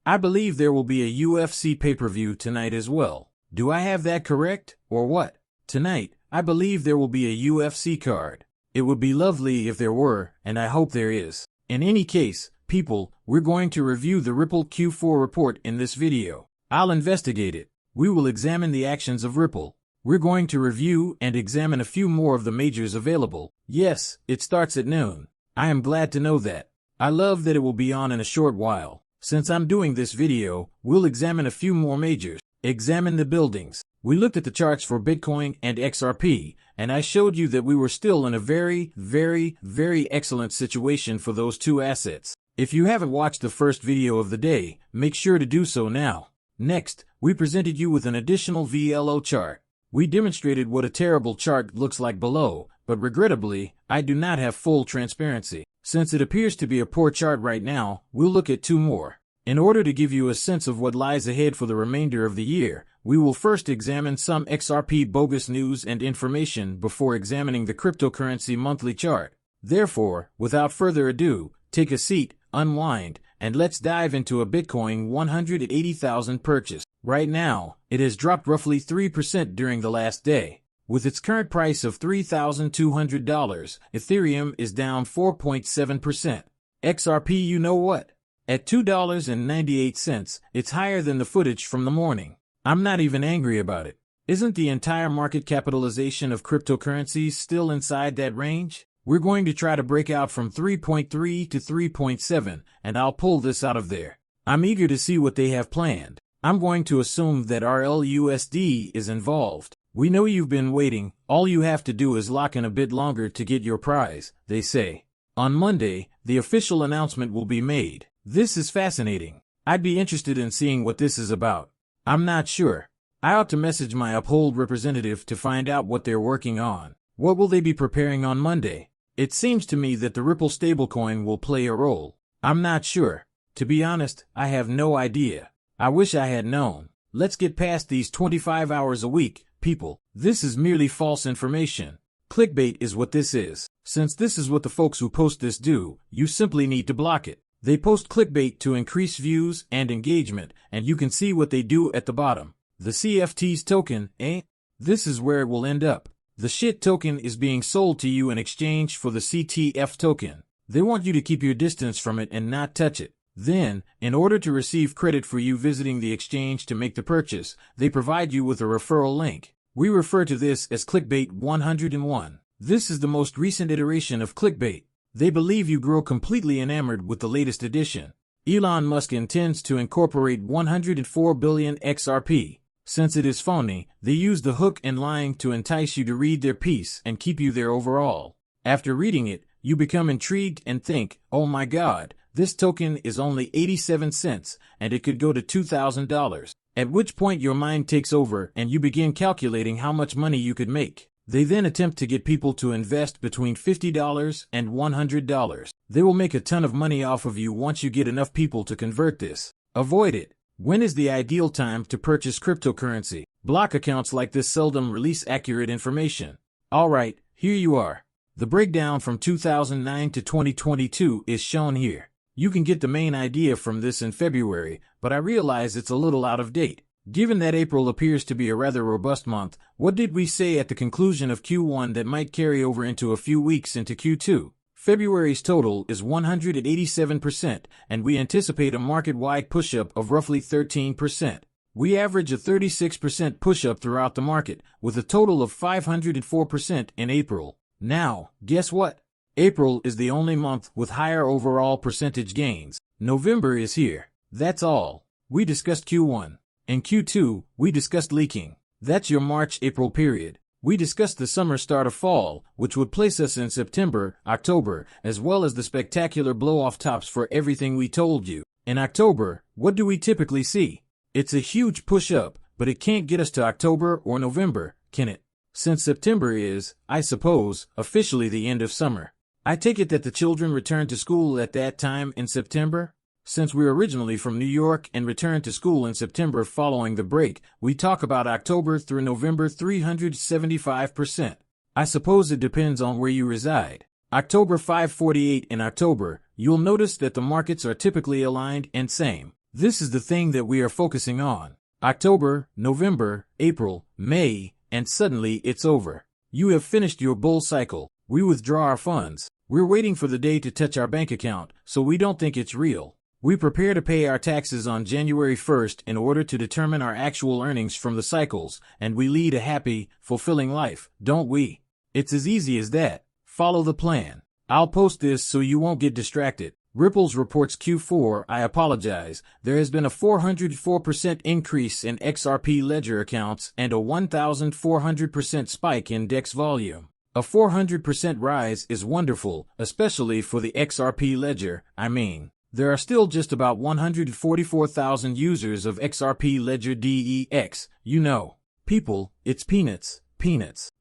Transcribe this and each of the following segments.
I believe there will be a UFC pay-per-view tonight as well. Do I have that correct, or what? Tonight, I believe there will be a UFC card. It would be lovely if there were, and I hope there is. In any case, people, we're going to review the Ripple Q4 report in this video. I'll investigate it. We will examine the actions of Ripple. We're going to review and examine a few more of the majors available. Yes, it starts at noon. I am glad to know that. I love that it will be on in a short while. Since I'm doing this video, we'll examine a few more majors. Examine the buildings. We looked at the charts for Bitcoin and XRP, and I showed you that we were still in a very excellent situation for those two assets. If you haven't watched the first video of the day, make sure to do so now. Next, we presented you with an additional VLO chart. We demonstrated what a terrible chart looks like below, but regrettably, I do not have full transparency. Since it appears to be a poor chart right now, we'll look at two more. In order to give you a sense of what lies ahead for the remainder of the year, we will first examine some XRP bogus news and information before examining the cryptocurrency monthly chart. Therefore, without further ado, take a seat, unwind, and let's dive into a Bitcoin 180,000 purchase. Right now, it has dropped roughly 3% during the last day. With its current price of $3,200, Ethereum is down 4.7%. XRP, you know what? At $2.98, it's higher than the footage from the morning. I'm not even angry about it. Isn't the entire market capitalization of cryptocurrencies still inside that range? We're going to try to break out from 3.3 to 3.7, and I'll pull this out of there. I'm eager to see what they have planned. I'm going to assume that RLUSD is involved. We know you've been waiting. All you have to do is lock in a bit longer to get your prize, they say. On Monday, the official announcement will be made. This is fascinating. I'd be interested in seeing what this is about. I'm not sure. I ought to message my Uphold representative to find out what they're working on. What will they be preparing on Monday? It seems to me that the Ripple stablecoin will play a role. I'm not sure. To be honest, I have no idea. I wish I had known. Let's get past these 25 hours a week, people. This is merely false information. Clickbait is what this is. Since this is what the folks who post this do, you simply need to block it. They post clickbait to increase views and engagement, and you can see what they do at the bottom. The CFT's token, This is where it will end up. The shit token is being sold to you in exchange for the CTF token. They want you to keep your distance from it and not touch it. Then, in order to receive credit for you visiting the exchange to make the purchase, they provide you with a referral link. We refer to this as Clickbait 101. This is the most recent iteration of clickbait. They believe you grow completely enamored with the latest edition. Elon Musk intends to incorporate 104 billion XRP. Since it is phony, they use the hook and line to entice you to read their piece and keep you there overall. After reading it, you become intrigued and think, oh my god, this token is only 87 cents and it could go to $2,000. At which point your mind takes over and you begin calculating how much money you could make. They then attempt to get people to invest between $50 and $100. They will make a ton of money off of you once you get enough people to convert this. Avoid it. When is the ideal time to purchase cryptocurrency? Block accounts like this seldom release accurate information. Alright, here you are. The breakdown from 2009 to 2022 is shown here. You can get the main idea from this in February, but I realize it's a little out of date. Given that April appears to be a rather robust month, what did we say at the conclusion of Q1 that might carry over into a few weeks into Q2? February's total is 187%, and we anticipate a market-wide push-up of roughly 13%. We average a 36% push-up throughout the market, with a total of 504% in April. Now, guess what? April is the only month with higher overall percentage gains. November is here. That's all. We discussed Q1. In Q2, we discussed leaking. That's your March-April period. We discussed the summer start of fall, which would place us in September, October, as well as the spectacular blow-off tops for everything we told you. In October, what do we typically see? It's a huge push-up, but it can't get us to October or November, can it? Since September is, I suppose, officially the end of summer. I take it that the children return to school at that time in September? Since we're originally from New York and returned to school in September following the break, we talk about October through November 375%. I suppose it depends on where you reside. October 548 in October, you'll notice that the markets are typically aligned and same. This is the thing that we are focusing on. October, November, April, May, and suddenly it's over. You have finished your bull cycle. We withdraw our funds. We're waiting for the day to touch our bank account, so we don't think it's real. We prepare to pay our taxes on January 1st in order to determine our actual earnings from the cycles, and we lead a happy, fulfilling life, don't we? It's as easy as that. Follow the plan. I'll post this so you won't get distracted. Ripple's reports Q4. I apologize. There has been a 404% increase in XRP Ledger accounts and a 1,400% spike in DEX volume. A 400% rise is wonderful, especially for the XRP Ledger. There are still just about 144,000 users of XRP Ledger DEX. People, it's peanuts.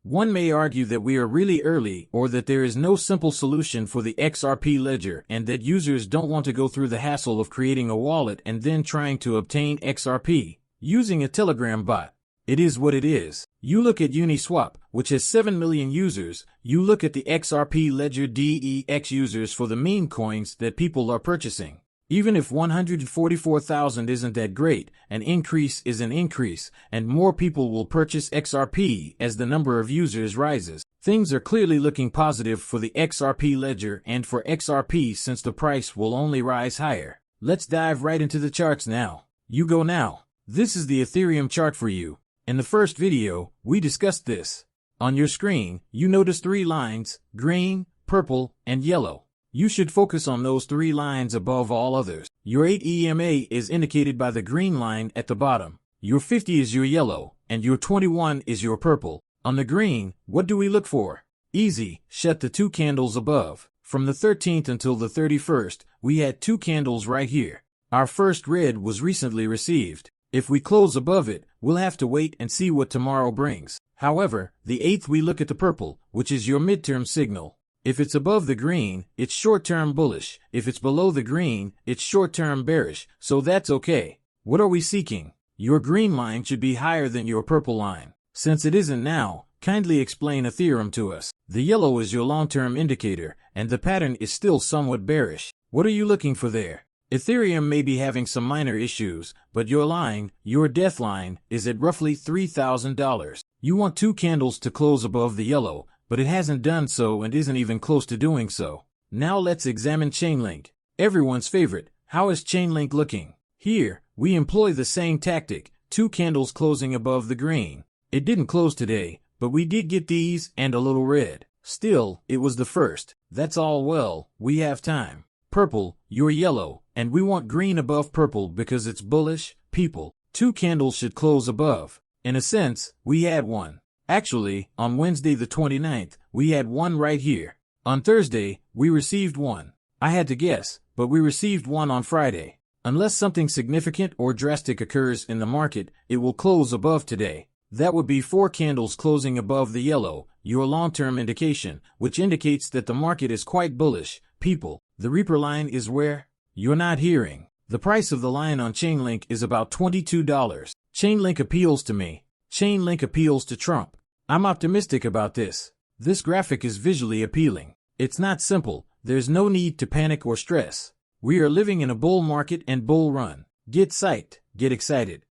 One may argue that we are really early or that there is no simple solution for the XRP Ledger and that users don't want to go through the hassle of creating a wallet and then trying to obtain XRP using a Telegram bot. It is what it is. You look at Uniswap, which has 7 million users. You look at the XRP Ledger DEX users for the meme coins that people are purchasing. Even if 144,000 isn't that great, an increase is an increase, and more people will purchase XRP as the number of users rises. Things are clearly looking positive for the XRP Ledger and for XRP since the price will only rise higher. Let's dive right into the charts now. You go now. This is the Ethereum chart for you. In the first video, we discussed this. On your screen, you notice 3 lines, green, purple, and yellow. You should focus on those 3 lines above all others. Your 8 EMA is indicated by the green line at the bottom. Your 50 is your yellow, and your 21 is your purple. On the green, what do we look for? Easy, shut the 2 candles above. From the 13th until the 31st, we had 2 candles right here. Our first red was recently received. If we close above it, we'll have to wait and see what tomorrow brings. However, the 8th we look at the purple, which is your midterm signal. If it's above the green, it's short-term bullish. If it's below the green, it's short-term bearish, so that's okay. What are we seeking? Your green line should be higher than your purple line. Since it isn't now, kindly explain Ethereum to us. The yellow is your long-term indicator, and the pattern is still somewhat bearish. What are you looking for there? Ethereum may be having some minor issues, but your line, your death line, is at roughly $3,000. You want 2 candles to close above the yellow, but it hasn't done so and isn't even close to doing so. Now let's examine Chainlink. Everyone's favorite. How is Chainlink looking? Here, we employ the same tactic, 2 candles closing above the green. It didn't close today, but we did get these and a little red. Still, it was the first. That's all well, we have time. Purple, you're yellow, and we want green above purple because it's bullish. People, 2 candles should close above. In a sense, we had one. Actually, on Wednesday the 29th, we had one right here. On Thursday, we received one. I had to guess, but we received one on Friday. Unless something significant or drastic occurs in the market, it will close above today. That would be 4 candles closing above the yellow, your long-term indication, which indicates that the market is quite bullish. People, the Reaper line is where? You're not hearing. The price of the line on Chainlink is about $22. Chainlink appeals to me. Chainlink appeals to Trump. I'm optimistic about this. This graphic is visually appealing. It's not simple. There's no need to panic or stress. We are living in a bull market and bull run. Get psyched. Get excited.